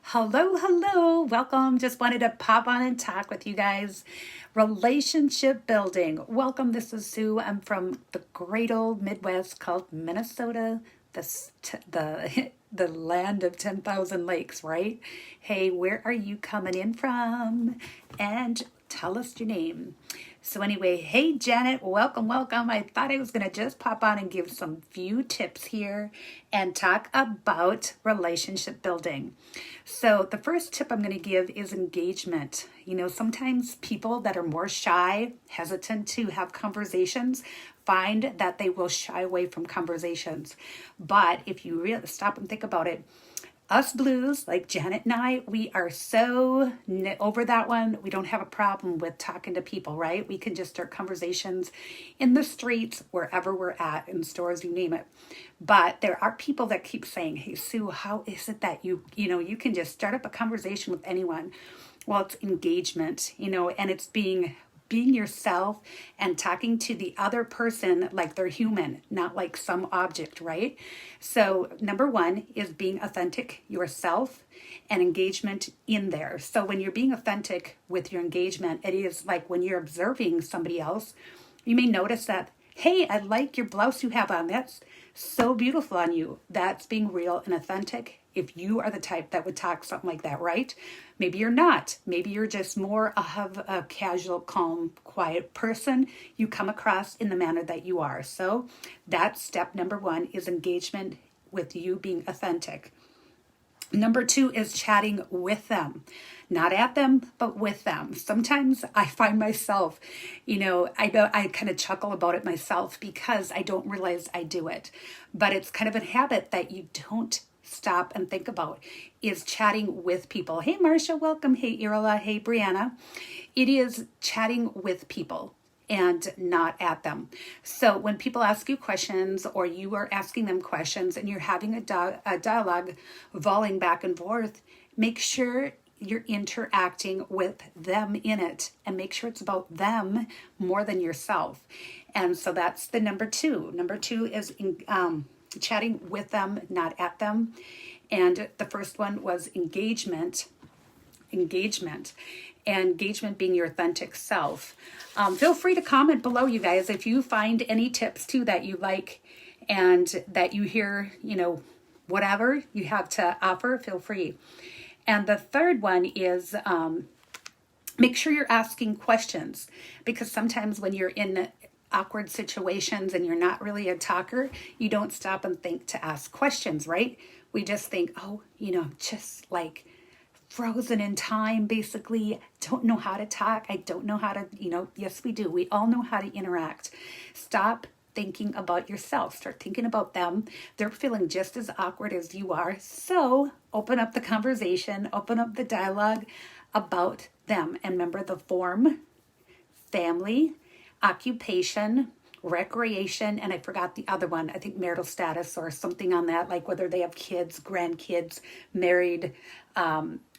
Hello, hello. Welcome. Just wanted to pop on and talk with you guys. Relationship building. Welcome. This is Sue. I'm from the great old Midwest called Minnesota, the land of 10,000 lakes, right? Hey, where are you coming in from? And tell us your name. So anyway, hey Janet, welcome, welcome. I thought I was going to just pop on and give some few tips here and talk about relationship building. So the first tip I'm going to give is engagement. You know, sometimes people that are more shy, hesitant to have conversations, find that they will shy away from conversations. But if you really stop and think about it, us blues, like Janet and I, we are so over that one. We don't have a problem with talking to people, right? We can just start conversations in the streets, wherever we're at, in stores, you name it. But there are people that keep saying, hey, Sue, how is it that you can just start up a conversation with anyone? Well, it's engagement, and it's being yourself and talking to the other person like they're human, not like some object, right? So, number one is being authentic yourself and engagement in there. So, when you're being authentic with your engagement, it is like when you're observing somebody else, you may notice that, hey, I like your blouse you have on. That's so beautiful on you. That's being real and authentic. If you are the type that would talk something like that, right? Maybe you're not. Maybe you're just more of a casual, calm, quiet person. You come across in the manner that you are. So that's step number one is engagement with you being authentic. Number two is chatting with them, not at them, but with them. Sometimes I find myself, I kind of chuckle about it myself because I don't realize I do it. But it's kind of a habit that you don't stop and think about is chatting with people. Hey, Marcia, welcome. Hey, Irola. Hey, Brianna. It is chatting with people and not at them. So when people ask you questions or you are asking them questions and you're having a dialogue volleying back and forth, make sure you're interacting with them in it and make sure it's about them more than yourself. And so that's the number two. Number two is chatting with them, not at them. And the first one was engagement and engagement being your authentic self. Feel free to comment below, you guys, if you find any tips too that you like and that you hear, whatever you have to offer, feel free. And the third one is make sure you're asking questions, because sometimes when you're in awkward situations and you're not really a talker, you don't stop and think to ask questions, right? We just think, just like frozen in time, basically. Don't know how to talk. I don't know how to, yes, we do. We all know how to interact. Stop thinking about yourself. Start thinking about them. They're feeling just as awkward as you are. So open up the conversation, open up the dialogue about them. And remember the form: family, occupation, recreation, and I forgot the other one. I think marital status or something on that, like whether they have kids, grandkids, married.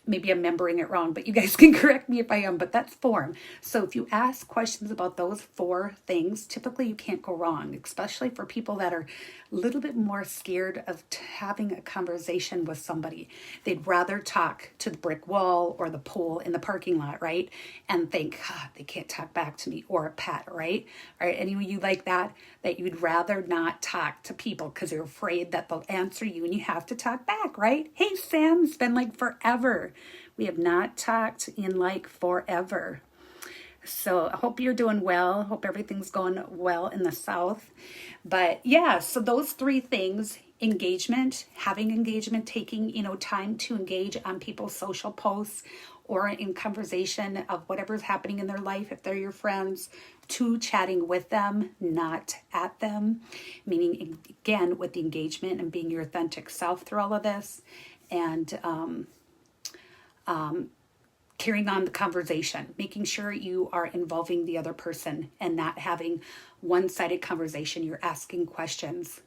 Maybe I'm remembering it wrong, but you guys can correct me if I am, but that's form. So if you ask questions about those four things, typically you can't go wrong, especially for people that are a little bit more scared of having a conversation with somebody. They'd rather talk to the brick wall or the pole in the parking lot, right? And think, they can't talk back to me, or a pet, right? All right, any of you like that you'd rather not talk to people because you're afraid that they'll answer you and you have to talk back, right? Hey, Sam, it's been like forever. We have not talked in like forever. So I hope you're doing well. Hope everything's going well in the South. But yeah, so those three things: engagement, having engagement, taking, time to engage on people's social posts or in conversation of whatever's happening in their life, if they're your friends. Two, chatting with them, not at them, meaning, again, with the engagement and being your authentic self through all of this. And carrying on the conversation, making sure you are involving the other person and not having one-sided conversation. You're asking questions.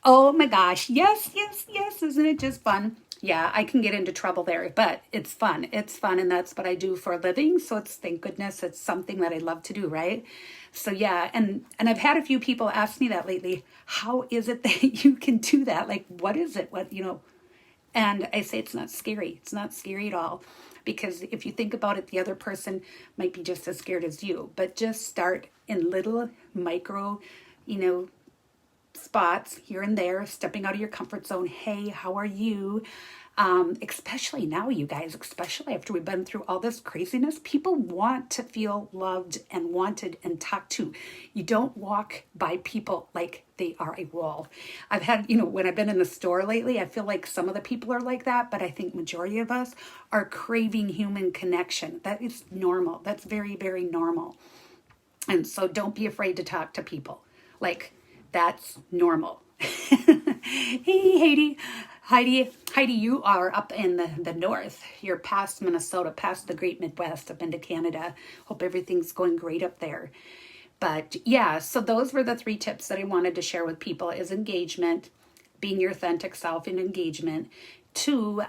Oh my gosh. Yes, yes, yes. Isn't it just fun? Yeah, I can get into trouble there, but it's fun. It's fun, and that's what I do for a living. So thank goodness, it's something that I love to do, right? So yeah, and I've had a few people ask me that lately. How is it that you can do that? Like, what is it? And I say it's not scary. It's not scary at all. Because if you think about it, the other person might be just as scared as you. But just start in little micro, you know, spots here and there, stepping out of your comfort zone. Hey, how are you? Especially now, you guys, especially after we've been through all this craziness, people want to feel loved and wanted and talked to. You don't walk by people like they are a wall. I've had, when I've been in the store lately, I feel like some of the people are like that, but I think majority of us are craving human connection. That is normal. That's very, very normal. And so don't be afraid to talk to people. Like, that's normal. Hey, Heidi, you are up in the north. You're past Minnesota, past the great Midwest, up into Canada. Hope everything's going great up there. But yeah, so those were the 3 tips that I wanted to share with people is engagement, being your authentic self in engagement. 2,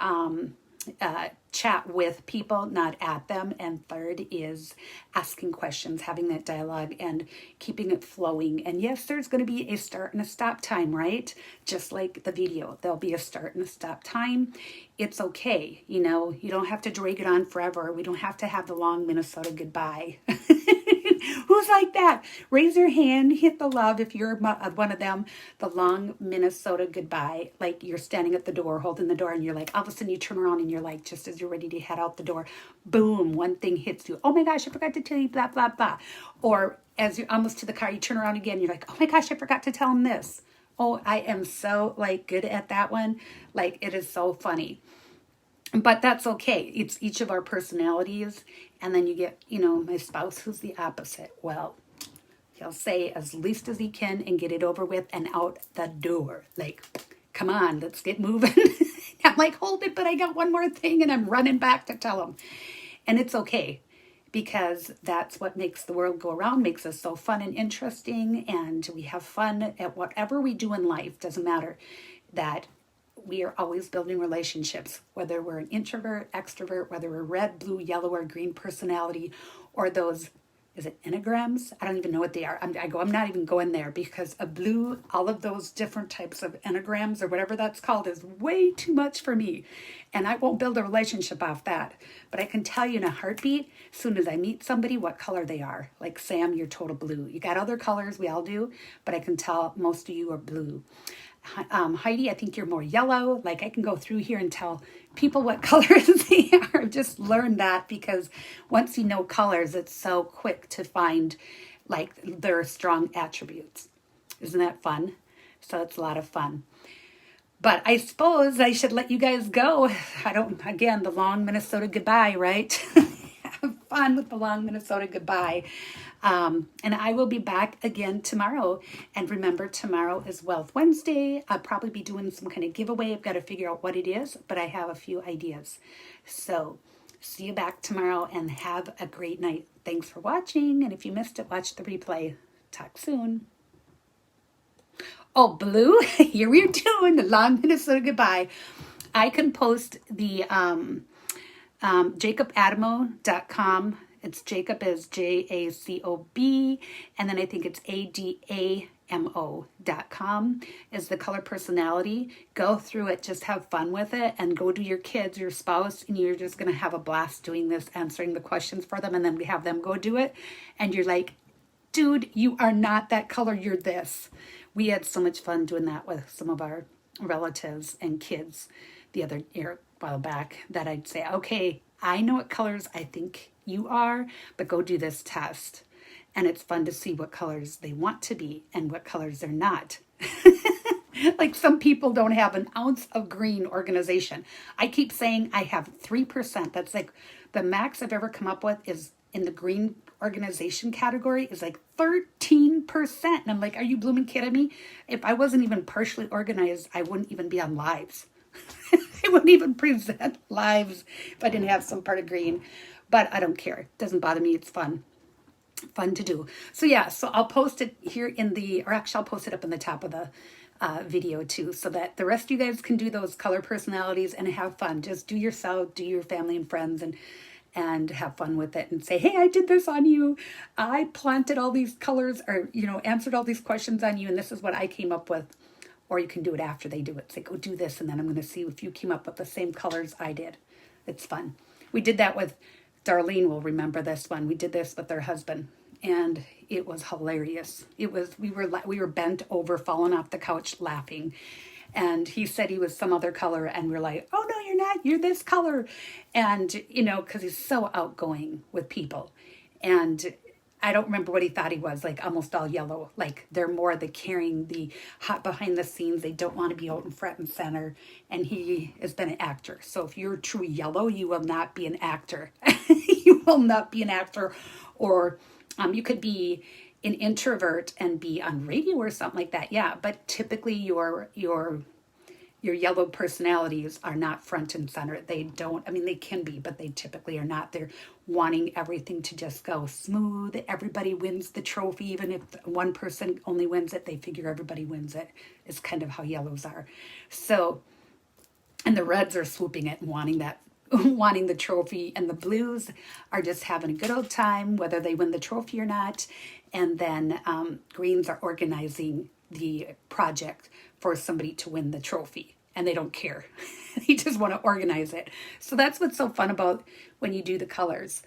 chat with people, not at them. And 3rd is asking questions, having that dialogue and keeping it flowing. And yes, there's going to be a start and a stop time, right? Just like the video, there'll be a start and a stop time. It's okay. You don't have to drag it on forever. We don't have to have the long Minnesota goodbye. Who's like that? Raise your hand, hit the love if you're one of them. The long Minnesota goodbye, like you're standing at the door, holding the door, and you're like, all of a sudden you turn around and you're like, just as you're ready to head out the door, boom, one thing hits you. Oh my gosh, I forgot to tell you blah, blah, blah. Or as you're almost to the car, you turn around again, you're like, oh my gosh, I forgot to tell him this. Oh, I am so good at that one. Like, it is so funny. But that's okay. It's each of our personalities. And then you get, my spouse who's the opposite. Well, he'll say as least as he can and get it over with and out the door. Like, come on, let's get moving. I'm like, hold it, but I got one more thing and I'm running back to tell him. And it's okay because that's what makes the world go around, makes us so fun and interesting. And we have fun at whatever we do in life. Doesn't matter that we are always building relationships, whether we're an introvert, extrovert, whether we're red, blue, yellow, or green personality, or those, is it enneagrams? I don't even know what they are. I'm not even going there because a blue, all of those different types of enneagrams or whatever that's called is way too much for me. And I won't build a relationship off that. But I can tell you in a heartbeat, as soon as I meet somebody, what color they are. Like Sam, you're total blue. You got other colors, we all do, but I can tell most of you are blue. Heidi, I think you're more yellow. Like I can go through here and tell people what colors they are. Just learn that because once you know colors, it's so quick to find like their strong attributes. Isn't that fun? So it's a lot of fun. But I suppose I should let you guys go. Again, the long Minnesota goodbye, right? Have fun with the long Minnesota goodbye. And I will be back again tomorrow. And remember, tomorrow is Wealth Wednesday. I'll probably be doing some kind of giveaway. I've got to figure out what it is, but I have a few ideas. So see you back tomorrow and have a great night. Thanks for watching. And if you missed it, watch the replay. Talk soon. Oh, Blue, here we're doing the long Minnesota goodbye. I can post the jacobadamo.com. It's Jacob is Jacob, and then I think it's ADAMO.com is the color personality. Go through it, just have fun with it, and go to your kids, your spouse, and you're just going to have a blast doing this, answering the questions for them, and then we have them go do it, and you're like, dude, you are not that color, you're this. We had so much fun doing that with some of our relatives and kids the other year, a while back, that I'd say, okay, I know what colors I think you are, but go do this test. And it's fun to see what colors they want to be and what colors they're not. Like some people don't have an ounce of green organization. I keep saying I have 3%. That's like the max I've ever come up with is in the green organization category is like 13%. And I'm like, are you blooming kidding me? If I wasn't even partially organized, I wouldn't even be on lives. I wouldn't even present lives if I didn't have some part of green. But I don't care. It doesn't bother me. It's fun to do. So yeah, so I'll post it here I'll post it up in the top of the video too, so that the rest of you guys can do those color personalities and have fun. Just do yourself, do your family and friends, and have fun with it and say, hey, I did this on you. I planted all these colors or, answered all these questions on you. And this is what I came up with. or you can do it after they do it. It's like, oh, do this, and then I'm going to see if you came up with the same colors I did. It's fun. We did that with Darlene. Will remember this one. We did this with her husband, and it was hilarious. It was we were bent over, falling off the couch, laughing. And he said he was some other color, and we're like, oh no, you're not. You're this color, and because he's so outgoing with people, and I don't remember what he thought he was, like almost all yellow. Like they're more the carrying the hot behind the scenes. They don't want to be out in front and center. And he has been an actor. So if you're true yellow, you will not be an actor. You will not be an actor. Or you could be an introvert and be on radio or something like that. Yeah, but typically your yellow personalities are not front and center. They don't, I mean, they can be, but they typically are not. They're wanting everything to just go smooth. Everybody wins the trophy. Even if one person only wins it, they figure everybody wins it. It's kind of how yellows are. So, and the reds are swooping it and wanting that, wanting the trophy. And the blues are just having a good old time, whether they win the trophy or not. And then greens are organizing the project for somebody to win the trophy, and they don't care. They just want to organize it. So that's what's so fun about when you do the colors.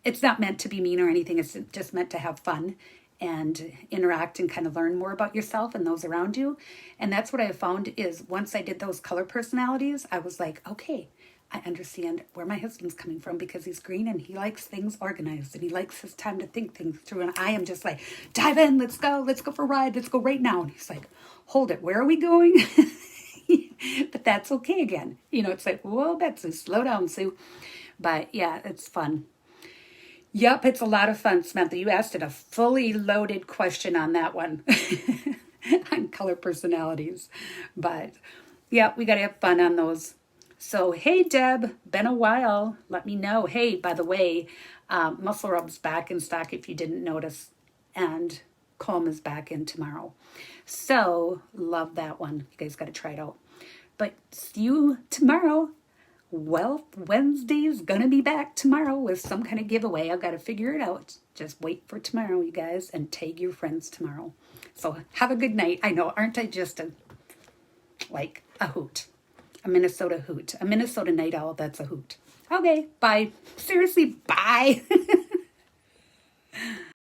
It's not meant to be mean or anything. It's just meant to have fun and interact and kind of learn more about yourself and those around you. And that's what I found is once I did those color personalities, I was like, okay, I understand where my husband's coming from because he's green and he likes things organized and he likes his time to think things through. And I am just like, dive in, let's go for a ride, let's go right now. And he's like, hold it, where are we going? But that's okay again. It's like, whoa, Betsy, slow down, Sue. But yeah, it's fun. Yep, it's a lot of fun, Samantha. You asked it a fully loaded question on that one. On color personalities. But yeah, we got to have fun on those. So, hey, Deb, been a while. Let me know. Hey, by the way, Muscle Rub's back in stock if you didn't notice. And Calm is back in tomorrow. So, love that one. You guys got to try it out. But see you tomorrow. Well, Wednesday's going to be back tomorrow with some kind of giveaway. I've got to figure it out. Just wait for tomorrow, you guys, and tag your friends tomorrow. So, have a good night. I know, aren't I just a hoot? A Minnesota hoot. A Minnesota night owl, that's a hoot. Okay, bye. Seriously, bye.